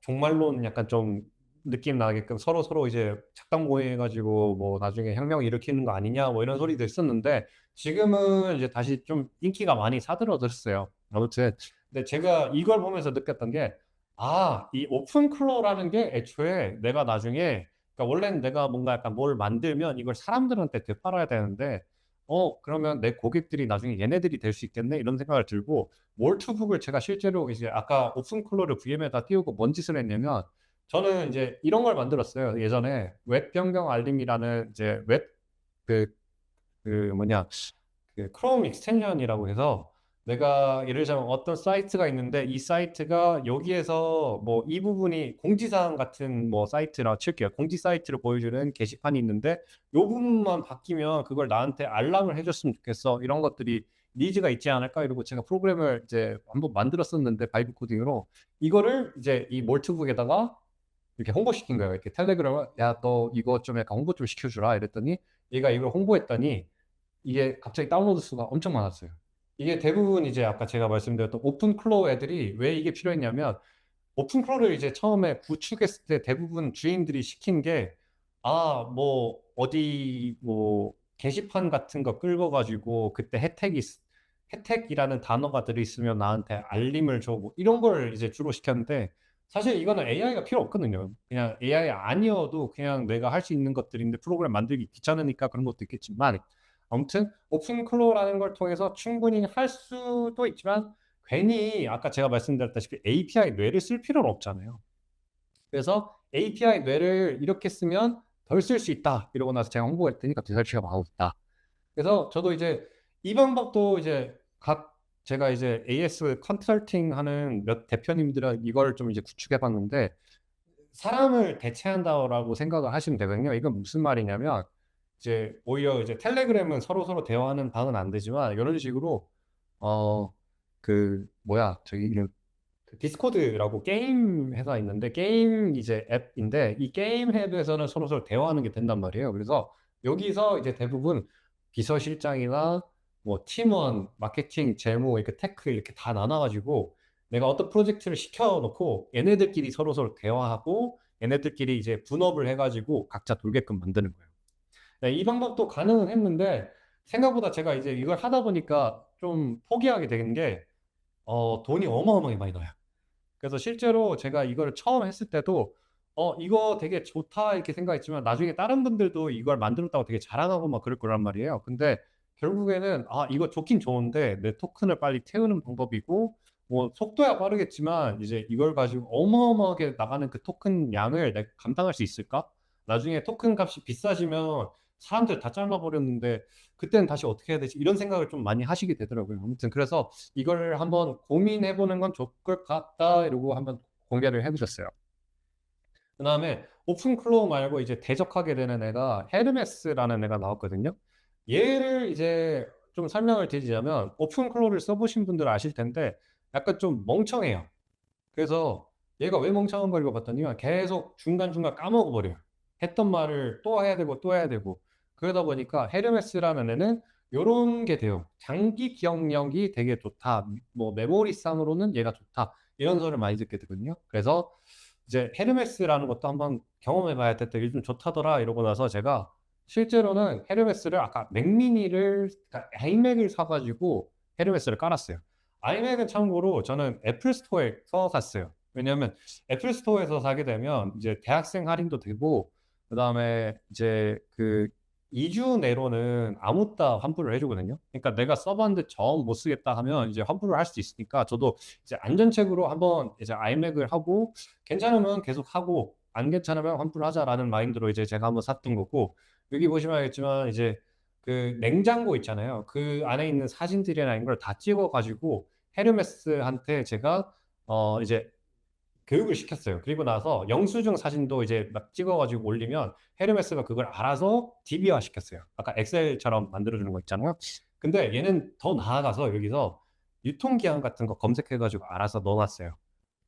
종말론 약간 좀 느낌 나게끔 서로 이제 착당 모의해가지고 뭐 나중에 혁명 일으키는 거 아니냐 뭐 이런 소리도 있었는데 지금은 이제 다시 좀 인기가 많이 사들어졌어요. 아무튼 근데 제가 이걸 보면서 느꼈던 게 이 오픈 클로라는 게 애초에 내가 나중에 그러니까 원래는 내가 뭔가 약간 뭘 만들면 이걸 사람들한테 되팔아야 되는데 그러면 내 고객들이 나중에 얘네들이 될 수 있겠네 이런 생각을 들고 몰트북을 제가 실제로 이제 아까 오픈클로를 VM에다 띄우고 뭔 짓을 했냐면 저는 이제 이런 걸 만들었어요. 예전에 웹 변경 알림이라는 이제 웹 그 뭐냐 그 크롬 익스텐션이라고 해서 내가 예를 들자면 어떤 사이트가 있는데 이 사이트가 여기에서 뭐 이 부분이 공지사항 같은 뭐 사이트라 칠게요. 공지 사이트를 보여주는 게시판이 있는데 요 부분만 바뀌면 그걸 나한테 알람을 해줬으면 좋겠어. 이런 것들이 니즈가 있지 않을까 이러고 제가 프로그램을 이제 한번 만들었었는데 바이브 코딩으로 이거를 이제 이 몰트북에다가 이렇게 홍보시킨 거예요. 이렇게 텔레그램을 야, 너 이거 좀 약간 홍보 좀 시켜주라 이랬더니 얘가 이걸 홍보했더니 이게 갑자기 다운로드 수가 엄청 많았어요. 이게 대부분 이제 아까 제가 말씀드렸던 오픈클로우 애들이 왜 이게 필요했냐면 오픈클로우를 이제 처음에 구축했을 때 대부분 주인들이 시킨 게 뭐 어디 뭐 게시판 같은 거 끌고 가지고 그때 혜택이라는 단어가 들어있으면 나한테 알림을 줘 뭐 이런 걸 이제 주로 시켰는데 사실 이거는 AI가 필요 없거든요. 그냥 AI 아니어도 그냥 내가 할 수 있는 것들인데 프로그램 만들기 귀찮으니까 그런 것도 있겠지만 아무튼 오픈클로우라는 걸 통해서 충분히 할 수도 있지만 괜히 아까 제가 말씀드렸다시피 API 뇌를 쓸 필요는 없잖아요. 그래서 API 뇌를 이렇게 쓰면 덜 쓸 수 있다. 이러고 나서 제가 홍보했더니 갑자기 설치가 막 있다. 그래서 저도 이제 이 방법도 이제 제가 이제 AS 컨설팅 하는 몇 대표님들은 이걸 좀 이제 구축해 봤는데 사람을 대체한다라고 생각을 하시면 되거든요. 이건 무슨 말이냐면 이제 오히려 이제 텔레그램은 서로서로 대화하는 방은 안 되지만 이런 식으로 뭐야 저기 그 디스코드라고 게임 회사 있는데 게임 이제 앱인데 이 게임 앱에서는 서로서로 대화하는 게 된단 말이에요. 그래서 여기서 이제 대부분 비서실장이나 뭐 팀원, 마케팅, 재무, 이렇게 테크 이렇게 다 나눠가지고 내가 어떤 프로젝트를 시켜놓고 얘네들끼리 서로서로 대화하고 얘네들끼리 이제 분업을 해가지고 각자 돌게끔 만드는 거예요. 네, 이 방법도 가능은 했는데 생각보다 제가 이제 이걸 하다 보니까 좀 포기하게 되는 게 돈이 어마어마하게 많이 나요. 그래서 실제로 제가 이걸 처음 했을 때도 이거 되게 좋다 이렇게 생각했지만 나중에 다른 분들도 이걸 만들었다고 되게 자랑하고 막 그럴 거란 말이에요. 근데 결국에는 이거 좋긴 좋은데 내 토큰을 빨리 태우는 방법이고 뭐 속도야 빠르겠지만 이제 이걸 가지고 어마어마하게 나가는 그 토큰 양을 내가 감당할 수 있을까? 나중에 토큰 값이 비싸지면 사람들 다 잘라버렸는데 그때는 다시 어떻게 해야 되지? 이런 생각을 좀 많이 하시게 되더라고요. 아무튼 그래서 이걸 한번 고민해 보는 건 좋을 것 같다 이러고 한번 공개를 해주셨어요. 그 다음에 오픈클로우 말고 이제 대적하게 되는 애가 헤르메스라는 애가 나왔거든요. 얘를 이제 좀 설명을 드리자면 오픈클로우를 써보신 분들 아실 텐데 약간 좀 멍청해요. 그래서 얘가 왜 멍청한 걸 봤더니 계속 중간중간 까먹어 버려요. 했던 말을 또 해야 되고 또 해야 되고 그러다 보니까 헤르메스라는 애는 요런 게 돼요. 장기 기억력이 되게 좋다. 뭐 메모리상으로는 얘가 좋다. 이런 소리를 많이 듣게 되거든요. 그래서 이제 헤르메스라는 것도 한번 경험해 봐야 됐다. 요즘 좋다더라 이러고 나서 제가 실제로는 헤르메스를 아까 맥미니를 그러니까 아이맥을 사가지고 헤르메스를 깔았어요. 아이맥은 참고로 저는 애플 스토어에서 샀어요. 왜냐하면 애플 스토어에서 사게 되면 이제 대학생 할인도 되고 그다음에 이제 그 2주 내로는 아무따 환불을 해주거든요. 그러니까 내가 써봤는데 정 못 쓰겠다 하면 이제 환불을 할 수 있으니까 저도 이제 안전책으로 한번 이제 아이맥을 하고 괜찮으면 계속 하고 안 괜찮으면 환불하자라는 마인드로 이제 제가 한번 샀던 거고 여기 보시면 알겠지만 이제 그 냉장고 있잖아요. 그 안에 있는 사진들이나 이런 걸 다 찍어가지고 헤르메스한테 제가 이제 교육을 시켰어요. 그리고 나서 영수증 사진도 이제 막 찍어가지고 올리면 헤르메스가 그걸 알아서 DB화 시켰어요. 아까 엑셀처럼 만들어주는 거 있잖아요. 근데 얘는 더 나아가서 여기서 유통기한 같은 거 검색해가지고 알아서 넣어놨어요.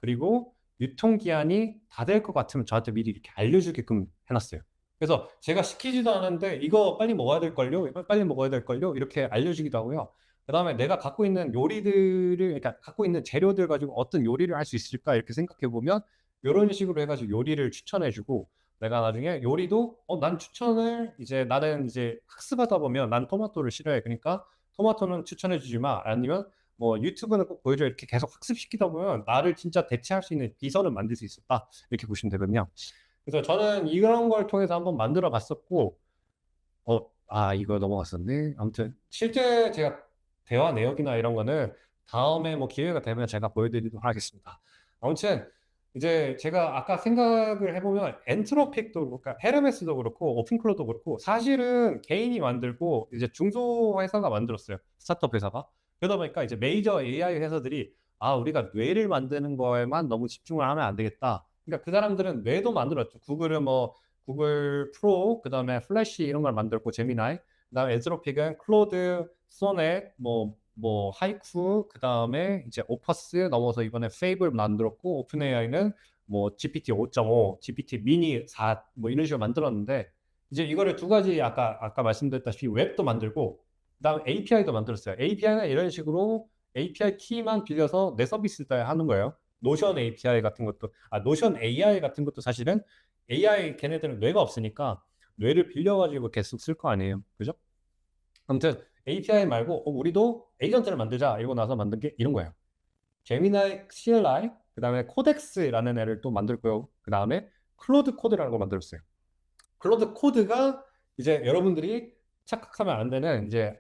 그리고 유통기한이 다 될 것 같으면 저한테 미리 이렇게 알려주게끔 해놨어요. 그래서 제가 시키지도 않았는데 이거 빨리 먹어야 될걸요? 이거 빨리 먹어야 될걸요? 이렇게 알려주기도 하고요. 그다음에 내가 갖고 있는 요리들을 그러니까 갖고 있는 재료들 가지고 어떤 요리를 할 수 있을까 이렇게 생각해 보면 이런 식으로 해가지고 요리를 추천해주고 내가 나중에 요리도 난 추천을 이제 나는 이제 학습하다 보면 난 토마토를 싫어해 그러니까 토마토는 추천해주지 마 아니면 뭐 유튜브는 꼭 보여줘 이렇게 계속 학습시키다 보면 나를 진짜 대체할 수 있는 비서를 만들 수 있었다 이렇게 보시면 되거든요. 그래서 저는 이런 걸 통해서 한번 만들어 봤었고 이거 넘어갔었네. 아무튼 실제 제가 대화 내역이나 이런 거는 다음에 뭐 기회가 되면 제가 보여드리도록 하겠습니다. 아무튼 이제 제가 아까 생각을 해보면 엔트로픽도 그러니까 헤르메스도 그렇고 오픈클로도 그렇고 사실은 개인이 만들고 이제 중소회사가 만들었어요. 스타트업 회사가. 그러다 보니까 이제 메이저 AI 회사들이 우리가 뇌를 만드는 거에만 너무 집중을 하면 안 되겠다. 그러니까 그 사람들은 뇌도 만들었죠. 구글은 뭐 구글 프로, 그다음에 플래시 이런 걸 만들었고 제미나이, 그다음에 엔트로픽은 클로드, 소넷, 뭐 뭐 하이쿠, 그 다음에 이제 오퍼스 넘어서 이번에 페이블 만들었고, 오픈 AI는 뭐 GPT 5.5, GPT 미니 4, 뭐 이런 식으로 만들었는데, 이제 이거를 두 가지 아까 말씀드렸다시피 웹도 만들고, 그다음 API도 만들었어요. API는 이런 식으로 API 키만 빌려서 내 서비스에 하는 거예요. 노션 API 같은 것도, 노션 AI 같은 것도 사실은 AI 걔네들은 뇌가 없으니까 뇌를 빌려가지고 계속 쓸 거 아니에요. 그죠? 아무튼 API 말고 우리도 에이전트를 만들자 이러고 나서 만든 게 이런 거예요. 제미나이 CLI, 그 다음에 코덱스라는 애를 또 만들 거고, 그 다음에 클로드 코드라는 걸 만들었어요. 클로드 코드가 이제 여러분들이 착각하면 안 되는 이제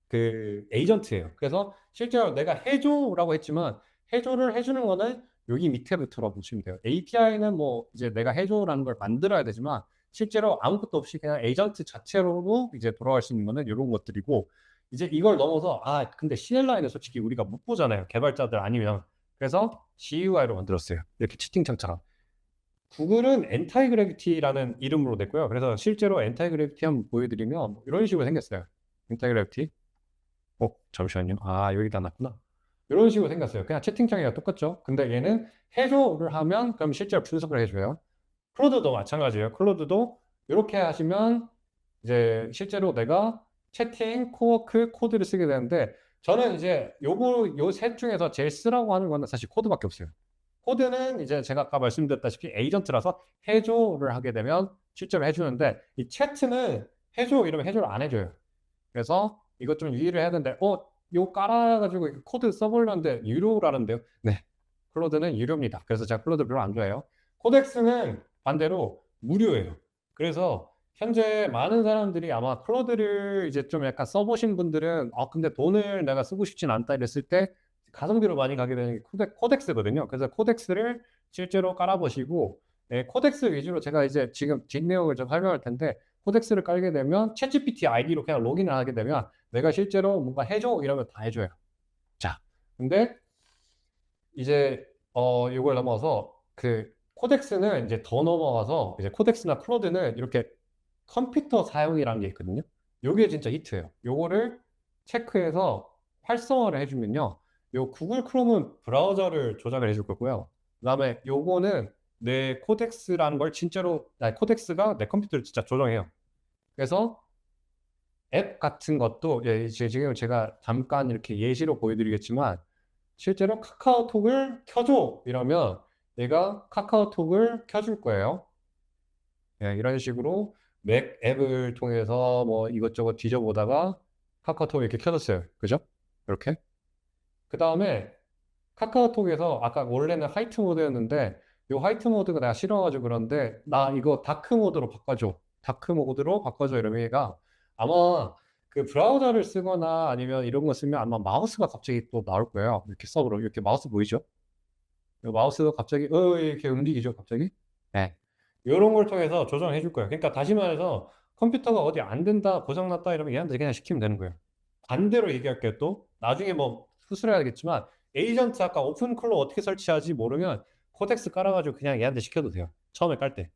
그 에이전트예요. 그래서 실제로 내가 해줘라고 했지만 해줘를 해주는 거는 여기 밑에부터라고 보시면 돼요. API는 뭐 이제 내가 해줘라는 걸 만들어야 되지만 실제로 아무것도 없이 그냥 에이전트 자체로도 이제 돌아갈 수 있는 거는 이런 것들이고, 이제 이걸 넘어서 근데 CLI는 솔직히 우리가 못 보잖아요. 개발자들 아니면. 그래서 GUI로 만들었어요. 이렇게 채팅창처럼. 구글은 엔타이 그래비티라는 이름으로 냈고요. 그래서 실제로 엔타이 그래비티 한번 보여드리면 뭐 이런 식으로 생겼어요. 엔타이 그래비티. 잠시만요. 여기다 놨구나. 이런 식으로 생겼어요. 그냥 채팅창이랑 똑같죠. 근데 얘는 해줘를 하면 그럼 실제로 분석을 해줘요. 클로드도 마찬가지예요. 클로드도 이렇게 하시면 이제 실제로 내가 채팅, 코워크, 코드를 쓰게 되는데, 저는 이제 요 셋 중에서 제일 쓰라고 하는 거는 사실 코드밖에 없어요. 코드는 이제 제가 아까 말씀드렸다시피 에이전트라서 해줘를 하게 되면 실제로 해주는데, 이 채트는 해줘 이러면 해줘를 안 해줘요. 그래서 이것 좀 유의를 해야 되는데, 이거 깔아가지고 코드 써보려는데 유료라는데요. 네, 클로드는 유료입니다. 그래서 제가 클로드 별로 안 좋아해요. 코덱스는 반대로 무료예요. 그래서 현재 많은 사람들이 아마 클로드를 이제 좀 약간 써보신 분들은 근데 돈을 내가 쓰고 싶진 않다 이랬을 때 가성비로 많이 가게 되는 게 코덱스거든요. 그래서 코덱스를 실제로 깔아보시고, 코덱스 위주로 제가 이제 지금 뒷내용을 좀 설명할 텐데, 코덱스를 깔게 되면 챗GPT 아이디로 그냥 로그인을 하게 되면 내가 실제로 뭔가 해줘 이러면 다 해줘요. 자, 근데 이제 이걸 넘어서 그 코덱스는 이제 더 넘어가서 이제 코덱스나 클로드는 이렇게 컴퓨터 사용이라는 게 있거든요. 요게 진짜 히트예요. 요거를 체크해서 활성화를 해주면요. 요 구글 크롬은 브라우저를 조작을 해줄 거고요. 그다음에 요거는 내 코덱스라는 걸 진짜로, 코덱스가 내 컴퓨터를 진짜 조정해요. 그래서 앱 같은 것도 이제 지금 제가 잠깐 이렇게 예시로 보여드리겠지만, 실제로 카카오톡을 켜줘 이러면 내가 카카오톡을 켜줄 거예요. 이런 식으로 맥 앱을 통해서 뭐 이것저것 뒤져보다가 카카오톡 이렇게 켜졌어요. 그죠? 이렇게. 그 다음에 카카오톡에서 아까 원래는 화이트 모드였는데 이 화이트 모드가 내가 싫어가지고 그런데 나 이거 다크 모드로 바꿔줘. 다크 모드로 바꿔줘 이러면 얘가 아마 그 브라우저를 쓰거나 아니면 이런 거 쓰면 아마 마우스가 갑자기 또 나올 거예요. 이렇게 서브로 이렇게 마우스 보이죠? 이 마우스가 갑자기 이렇게 움직이죠, 갑자기. 네. 이런 걸 통해서 조정해 줄 거예요. 그러니까 다시 말해서 컴퓨터가 어디 안 된다, 고장났다 이러면 얘한테 그냥 시키면 되는 거예요. 반대로 얘기할게요. 또 나중에 뭐 수술해야겠지만 에이전트 아까 오픈클로 어떻게 설치하지 모르면 코덱스 깔아가지고 그냥 얘한테 시켜도 돼요. 처음에 깔 때.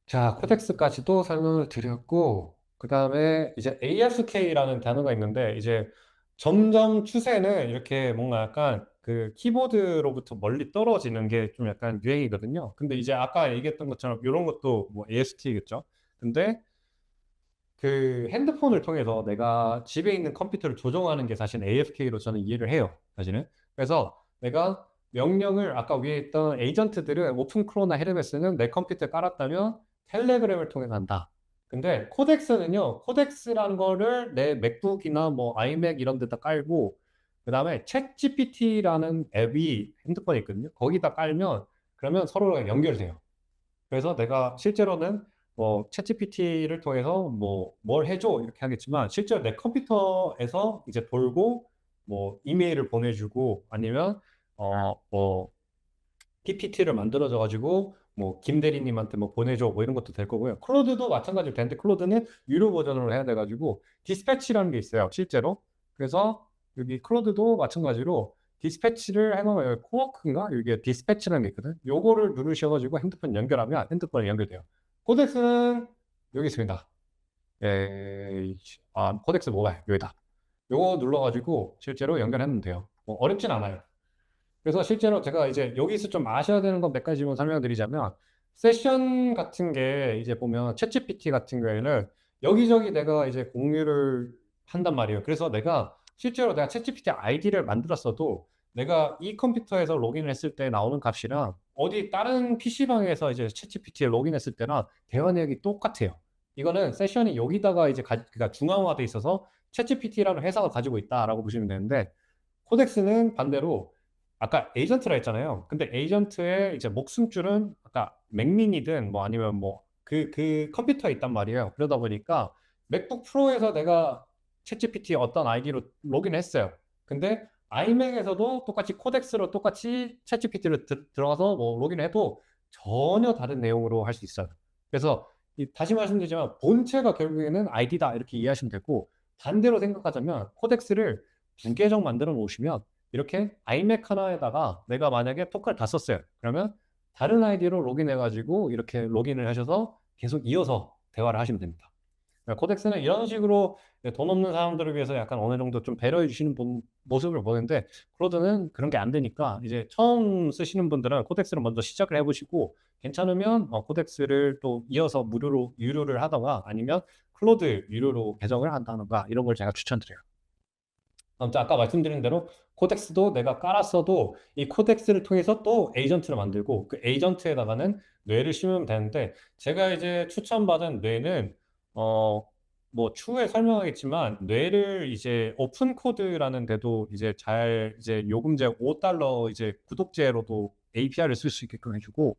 자, 코덱스까지도 설명을 드렸고, 그 다음에 이제 ASK라는 단어가 있는데, 이제 점점 추세는 이렇게 뭔가 약간 그 키보드로부터 멀리 떨어지는 게 좀 약간 유행이거든요. 근데 이제 아까 얘기했던 것처럼 이런 것도 뭐 AST겠죠. 근데 그 핸드폰을 통해서 내가 집에 있는 컴퓨터를 조정하는 게 사실 AFK로 저는 이해를 해요. 사실은. 그래서 내가 명령을 아까 위에 있던 에이전트들은 오픈크로나 헤르메스는 내 컴퓨터에 깔았다면 텔레그램을 통해서 한다. 근데 코덱스는요, 코덱스라는 거를 내 맥북이나 뭐 아이맥 이런 데다 깔고, 그 다음에 챗 GPT라는 앱이 핸드폰에 있거든요. 거기다 깔면 그러면 서로 연결돼요. 그래서 내가 실제로는 뭐 챗GPT를 통해서 뭐 뭘 해줘 이렇게 하겠지만 실제로 내 컴퓨터에서 이제 돌고 뭐 이메일을 보내주고 아니면 뭐 PPT를 만들어져 가지고 뭐 김 대리님한테 뭐 보내줘 뭐 이런 것도 될 거고요. 클로드도 마찬가지로 되는데 클로드는 유료 버전으로 해야 돼 가지고 디스패치라는 게 있어요, 실제로. 그래서 여기 클로드도 마찬가지로 디스패치를 해놓으면 여기 코워크인가? 여기에 디스패치라는 게 있거든. 요거를 누르셔가지고 핸드폰 연결하면 핸드폰에 연결돼요. 코덱스는 여기 있습니다. 코덱스 모바일 여기다. 요거 눌러가지고 실제로 연결하면 돼요. 뭐 어렵진 않아요. 그래서 실제로 제가 이제 여기서 좀 아셔야 되는 건 몇 가지만 설명드리자면, 세션 같은 게 이제 보면 챗GPT 같은 경우에는 여기저기 내가 이제 공유를 한단 말이에요. 그래서 내가 실제로 내가 챗GPT 아이디를 만들었어도 내가 이 컴퓨터에서 로그인을 했을 때 나오는 값이랑 어디 다른 PC방에서 이제 챗GPT에 로그인했을 때랑 대화 내역이 똑같아요. 이거는 세션이 여기다가 이제 그러니까 중앙화돼 있어서 챗GPT라는 회사가 가지고 있다라고 보시면 되는데, 코덱스는 반대로 아까 에이전트라 했잖아요. 근데 에이전트의 이제 목숨줄은 아까 맥민이든 뭐 아니면 뭐 그 컴퓨터에 있단 말이에요. 그러다 보니까 맥북 프로에서 내가 챗GPT 어떤 아이디로 로그인했어요. 근데 아이맥에서도 똑같이 코덱스로 똑같이 챗GPT를 들어가서 뭐 로그인해도 전혀 다른 내용으로 할 수 있어요. 그래서 다시 말씀드리지만 본체가 결국에는 아이디다 이렇게 이해하시면 되고, 반대로 생각하자면 코덱스를 두 계정 만들어 놓으시면 이렇게 아이맥 하나에다가 내가 만약에 토큰을 다 썼어요. 그러면 다른 아이디로 로그인해가지고 이렇게 로그인을 하셔서 계속 이어서 대화를 하시면 됩니다. 코덱스는 이런 식으로 돈 없는 사람들을 위해서 약간 어느 정도 좀 배려해 주시는 모습을 보는데, 클로드는 그런 게 안 되니까 이제 처음 쓰시는 분들은 코덱스를 먼저 시작을 해보시고 괜찮으면 코덱스를 또 이어서 유료를 하다가 아니면 클로드 유료로 개정을 한다던가 이런 걸 제가 추천드려요. 아무튼 아까 말씀드린 대로 코덱스도 내가 깔았어도 이 코덱스를 통해서 또 에이전트를 만들고 그 에이전트에다가는 뇌를 심으면 되는데, 제가 이제 추천받은 뇌는 어 뭐 추후에 설명하겠지만 뇌를 이제 오픈 코드라는 데도 이제 잘 이제 요금제 $5 이제 구독제로도 API를 쓸 수 있게끔 해주고,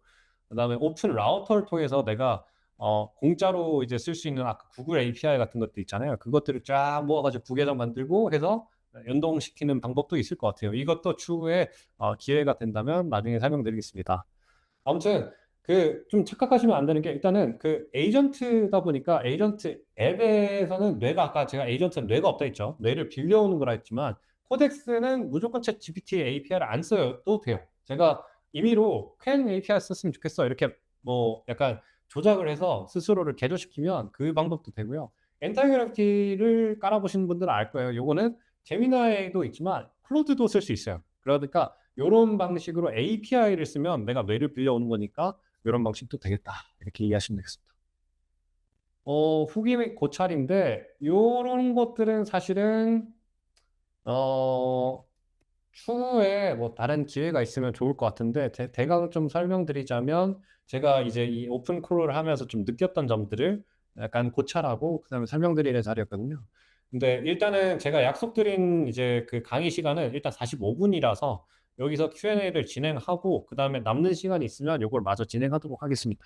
그다음에 오픈 라우터를 통해서 내가 공짜로 이제 쓸 수 있는 아까 구글 API 같은 것도 있잖아요. 그것들을 쫙 모아가지고 부계정 만들고 해서 연동시키는 방법도 있을 것 같아요. 이것도 추후에 기회가 된다면 나중에 설명드리겠습니다. 아무튼 그 좀 착각하시면 안 되는 게, 일단은 그 에이전트다 보니까 에이전트 앱에서는 뇌가, 아까 제가 에이전트는 뇌가 없다 했죠. 뇌를 빌려오는 거라 했지만 코덱스는 무조건 챗 GPT API를 안 써도 돼요. 제가 임의로 퀸 API 썼으면 좋겠어 이렇게 뭐 약간 조작을 해서 스스로를 개조시키면 그 방법도 되고요. 엔타그래피티를 깔아보시는 분들은 알 거예요. 요거는 제미나이도 있지만 클로드도 쓸 수 있어요. 그러니까 이런 방식으로 API를 쓰면 내가 뇌를 빌려오는 거니까 이런 방식도 되겠다. 이렇게 이해하시면 되겠습니다. 후기 및 고찰인데 이런 것들은 사실은 추후에 뭐 다른 기회가 있으면 좋을 것 같은데, 대강 좀 설명드리자면 제가 이제 이 오픈 콜을 하면서 좀 느꼈던 점들을 약간 고찰하고 그다음에 설명드리는 자리였거든요. 근데 일단은 제가 약속드린 이제 그 강의 시간은 일단 45분이라서 여기서 Q&A를 진행하고 그다음에 남는 시간이 있으면 이걸 마저 진행하도록 하겠습니다.